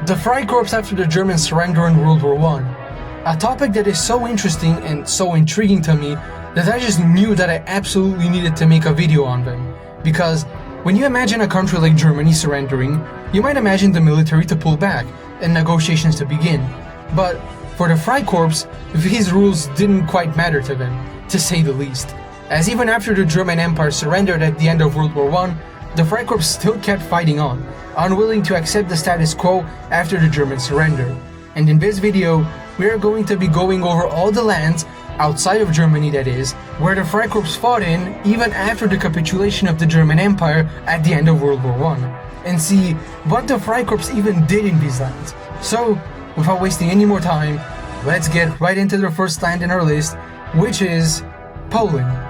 The Freikorps after the German surrender in World War I. A topic that is so interesting and so intriguing to me that I just knew that I absolutely needed to make a video on them. Because when you imagine a country like Germany surrendering, you might imagine the military to pull back and negotiations to begin. But for the Freikorps, these rules didn't quite matter to them, to say the least. As even after the German Empire surrendered at the end of World War I, the Freikorps still kept fighting on, unwilling to accept the status quo after the German surrender. And in this video, we are going to be going over all the lands, outside of Germany that is, where the Freikorps fought in even after the capitulation of the German Empire at the end of World War I, and see what the Freikorps even did in these lands. So, without wasting any more time, let's get right into the first land in our list, which is Poland.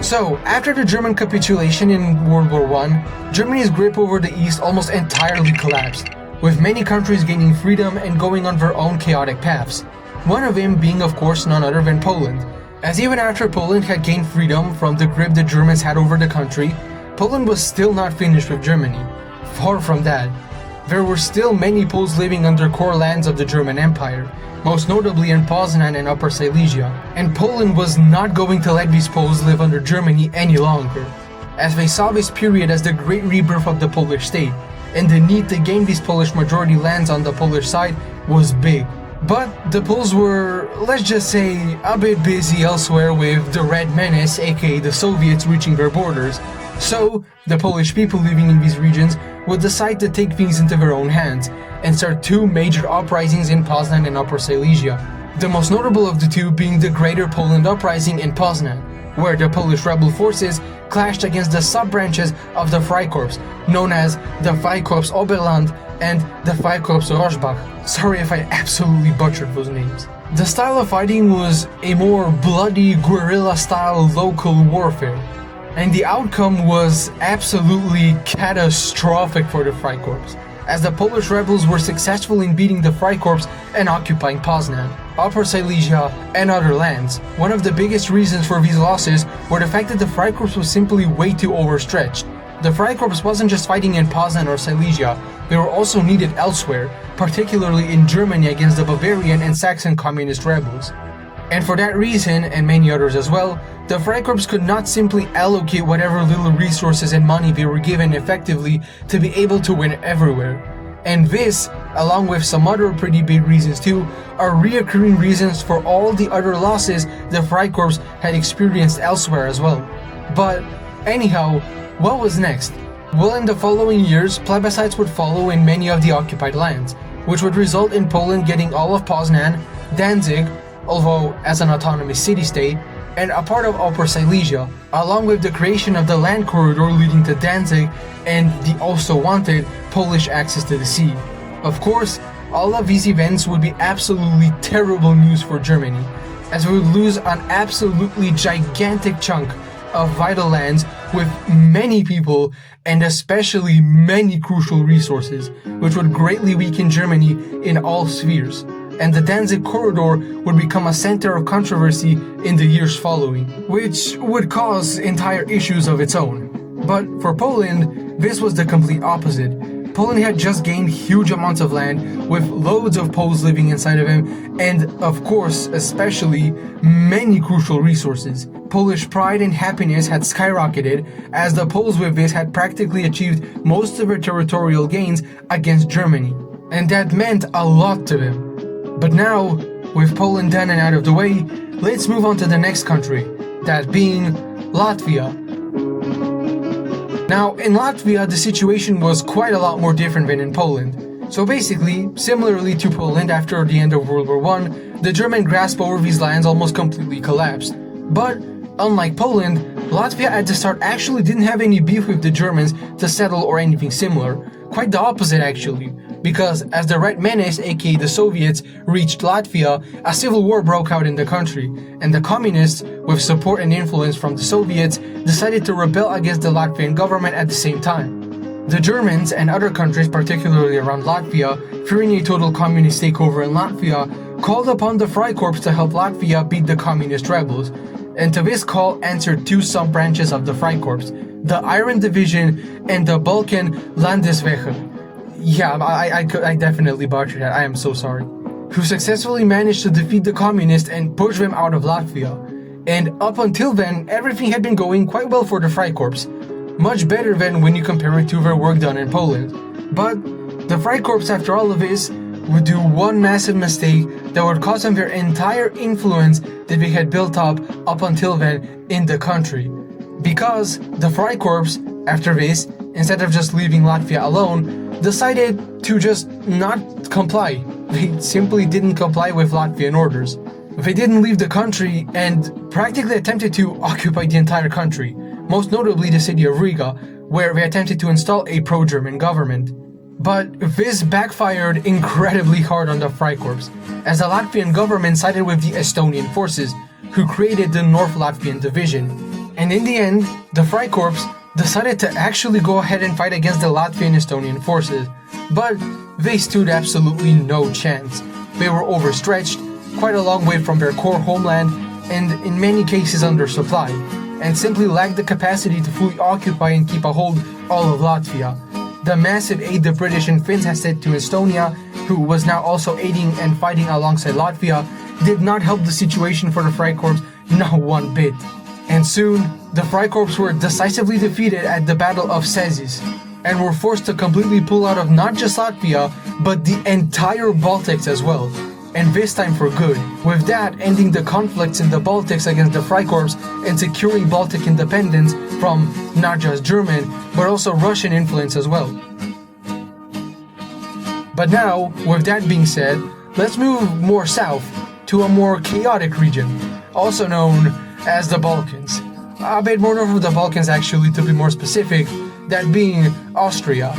So, after the German capitulation in World War I, Germany's grip over the East almost entirely collapsed, with many countries gaining freedom and going on their own chaotic paths. One of them being of course none other than Poland. As even after Poland had gained freedom from the grip the Germans had over the country, Poland was still not finished with Germany. Far from that. There were still many Poles living under core lands of the German Empire, most notably in Poznan and Upper Silesia, and Poland was not going to let these Poles live under Germany any longer, as they saw this period as the great rebirth of the Polish state, and the need to gain these Polish majority lands on the Polish side was big. But the Poles were, let's just say, a bit busy elsewhere with the Red Menace, aka the Soviets, reaching their borders. So, the Polish people living in these regions would decide to take things into their own hands and start two major uprisings in Poznan and Upper Silesia. The most notable of the two being the Greater Poland Uprising in Poznan, where the Polish rebel forces clashed against the sub-branches of the Freikorps, known as the Freikorps Oberland and the Freikorps Roßbach. Sorry if I absolutely butchered those names. The style of fighting was a more bloody, guerrilla-style local warfare, and the outcome was absolutely catastrophic for the Freikorps, as the Polish rebels were successful in beating the Freikorps and occupying Poznan, Upper Silesia, and other lands. One of the biggest reasons for these losses were the fact that the Freikorps was simply way too overstretched. The Freikorps wasn't just fighting in Poznan or Silesia, they were also needed elsewhere, particularly in Germany against the Bavarian and Saxon communist rebels. And for that reason, and many others as well, the Freikorps could not simply allocate whatever little resources and money they were given effectively to be able to win everywhere. And this, along with some other pretty big reasons too, are reoccurring reasons for all the other losses the Freikorps had experienced elsewhere as well. But anyhow, what was next? Well, in the following years, plebiscites would follow in many of the occupied lands, which would result in Poland getting all of Poznan, Danzig, although as an autonomous city-state, and a part of Upper Silesia, along with the creation of the land corridor leading to Danzig and the also wanted Polish access to the sea. Of course, all of these events would be absolutely terrible news for Germany, as we would lose an absolutely gigantic chunk of vital lands with many people and especially many crucial resources, which would greatly weaken Germany in all spheres. And the Danzig corridor would become a center of controversy in the years following, which would cause entire issues of its own. But for Poland, this was the complete opposite. Poland had just gained huge amounts of land with loads of Poles living inside of him, and of course, especially, many crucial resources. Polish pride and happiness had skyrocketed, as the Poles with this had practically achieved most of their territorial gains against Germany, and that meant a lot to them. But now, with Poland done and out of the way, let's move on to the next country, that being Latvia. Now, in Latvia, the situation was quite a lot more different than in Poland. So basically, similarly to Poland after the end of World War I, the German grasp over these lands almost completely collapsed. But, unlike Poland, Latvia at the start actually didn't have any beef with the Germans to settle or anything similar. Quite the opposite actually, because as the Red Menace, aka the Soviets, reached Latvia, a civil war broke out in the country, and the communists, with support and influence from the Soviets, decided to rebel against the Latvian government at the same time. The Germans and other countries, particularly around Latvia, fearing a total communist takeover in Latvia, called upon the Freikorps to help Latvia beat the communist rebels, and to this call answered two sub-branches of the Freikorps, the Iron Division and the Balkan Landeswehr. Yeah, I definitely butchered that, I am so sorry. Who successfully managed to defeat the communists and push them out of Latvia. And up until then, everything had been going quite well for the Freikorps. Much better than when you compare it to their work done in Poland. But the Freikorps, after all of this, would do one massive mistake that would cost them their entire influence that they had built up until then in the country. Because the Freikorps, after this, instead of just leaving Latvia alone, decided to just not comply. They simply didn't comply with Latvian orders. They didn't leave the country and practically attempted to occupy the entire country, most notably the city of Riga, where they attempted to install a pro-German government. But this backfired incredibly hard on the Freikorps, as the Latvian government sided with the Estonian forces, who created the North Latvian Division. And in the end, the Freikorps decided to actually go ahead and fight against the Latvian Estonian forces, but they stood absolutely no chance. They were overstretched, quite a long way from their core homeland, and in many cases undersupplied, and simply lacked the capacity to fully occupy and keep a hold all of Latvia. The massive aid the British and Finns had sent to Estonia, who was now also aiding and fighting alongside Latvia, did not help the situation for the Freikorps not one bit. And soon, the Freikorps were decisively defeated at the Battle of Cesis, and were forced to completely pull out of not just Latvia, but the entire Baltics as well. And this time for good, with that ending the conflicts in the Baltics against the Freikorps and securing Baltic independence from not just German, but also Russian influence as well. But now, with that being said, let's move more south to a more chaotic region, also known as the Balkans. A bit more of the Balkans actually, to be more specific, that being Austria.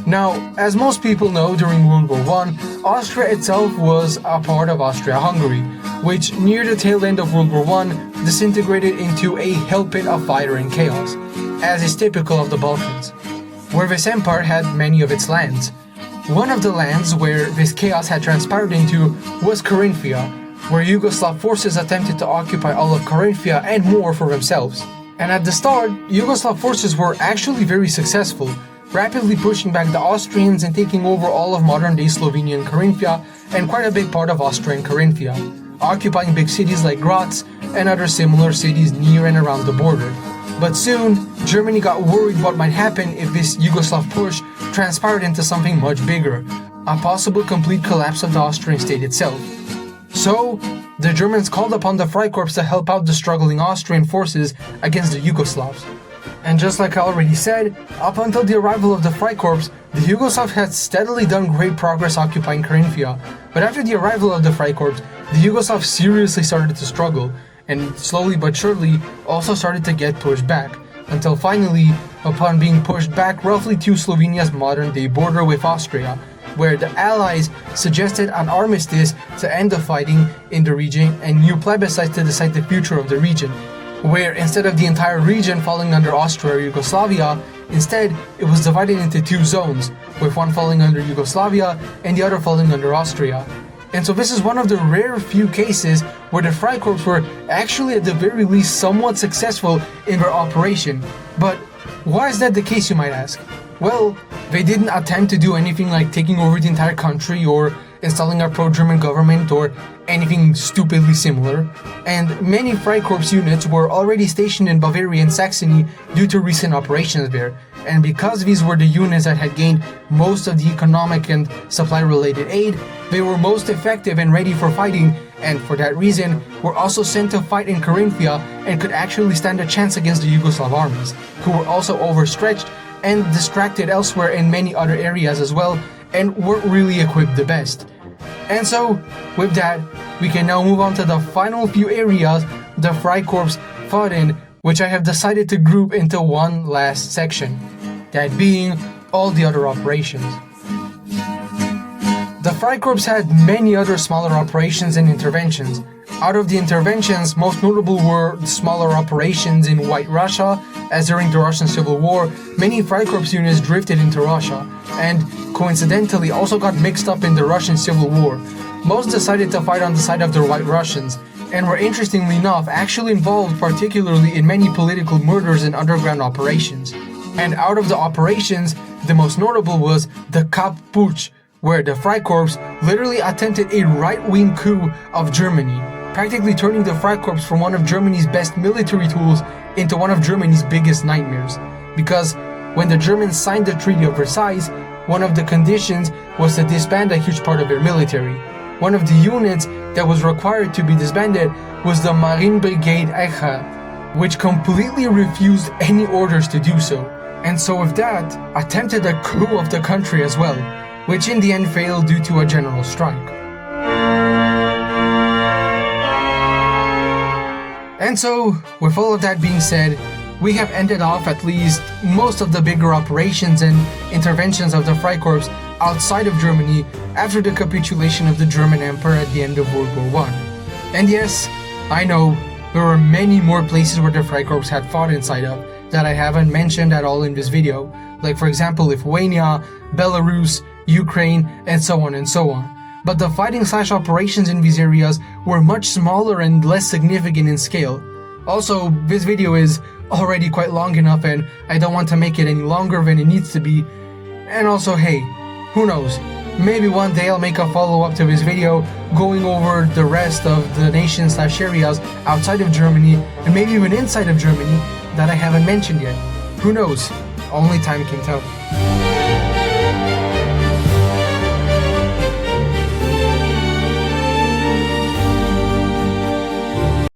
Now, as most people know, during World War I, Austria itself was a part of Austria-Hungary, which near the tail end of World War I disintegrated into a hellpit of fire and chaos, as is typical of the Balkans, where this empire had many of its lands. One of the lands where this chaos had transpired into was Carinthia, where Yugoslav forces attempted to occupy all of Carinthia and more for themselves. And at the start, Yugoslav forces were actually very successful, rapidly pushing back the Austrians and taking over all of modern-day Slovenia and Carinthia, and quite a big part of Austria and Carinthia, occupying big cities like Graz and other similar cities near and around the border. But soon, Germany got worried what might happen if this Yugoslav push transpired into something much bigger, a possible complete collapse of the Austrian state itself. So, the Germans called upon the Freikorps to help out the struggling Austrian forces against the Yugoslavs. And just like I already said, up until the arrival of the Freikorps, the Yugoslavs had steadily done great progress occupying Carinthia. But after the arrival of the Freikorps, the Yugoslavs seriously started to struggle, and slowly but surely also started to get pushed back, until finally, upon being pushed back roughly to Slovenia's modern-day border with Austria, where the Allies suggested an armistice to end the fighting in the region and new plebiscites to decide the future of the region, where instead of the entire region falling under Austria or Yugoslavia, instead it was divided into two zones, with one falling under Yugoslavia and the other falling under Austria. And so this is one of the rare few cases where the Freikorps were actually at the very least somewhat successful in their operation. But why is that the case, you might ask? Well, they didn't attempt to do anything like taking over the entire country or installing a pro-German government or anything stupidly similar, and many Freikorps units were already stationed in Bavaria and Saxony due to recent operations there, and because these were the units that had gained most of the economic and supply-related aid, they were most effective and ready for fighting, and for that reason were also sent to fight in Carinthia and could actually stand a chance against the Yugoslav armies, who were also overstretched and distracted elsewhere in many other areas as well, and weren't really equipped the best. And so, with that, we can now move on to the final few areas the Freikorps fought in, which I have decided to group into one last section, that being all the other operations. The Freikorps had many other smaller operations and interventions. Out of the interventions, most notable were smaller operations in White Russia, as during the Russian Civil War, many Freikorps units drifted into Russia, and coincidentally also got mixed up in the Russian Civil War. Most decided to fight on the side of the White Russians, and were interestingly enough actually involved particularly in many political murders and underground operations. And out of the operations, The most notable was the Kapp Putsch, where the Freikorps literally attempted a right-wing coup of Germany, practically turning the Freikorps from one of Germany's best military tools into one of Germany's biggest nightmares. Because when the Germans signed the Treaty of Versailles, one of the conditions was to disband a huge part of their military. One of the units that was required to be disbanded was the Marinebrigade Eichhardt, which completely refused any orders to do so. And so with that, attempted a coup of the country as well, which in the end failed due to a general strike. And so, with all of that being said, we have ended off at least most of the bigger operations and interventions of the Freikorps outside of Germany after the capitulation of the German Emperor at the end of World War I. And yes, I know, there are many more places where the Freikorps had fought inside of that I haven't mentioned at all in this video, like for example Lithuania, Belarus, Ukraine, and so on and so on. But the fighting/operations in these areas were much smaller and less significant in scale. Also, this video is already quite long enough and I don't want to make it any longer than it needs to be. And also, hey, who knows, maybe one day I'll make a follow-up to this video going over the rest of the nations/areas outside of Germany and maybe even inside of Germany that I haven't mentioned yet. Who knows? Only time can tell.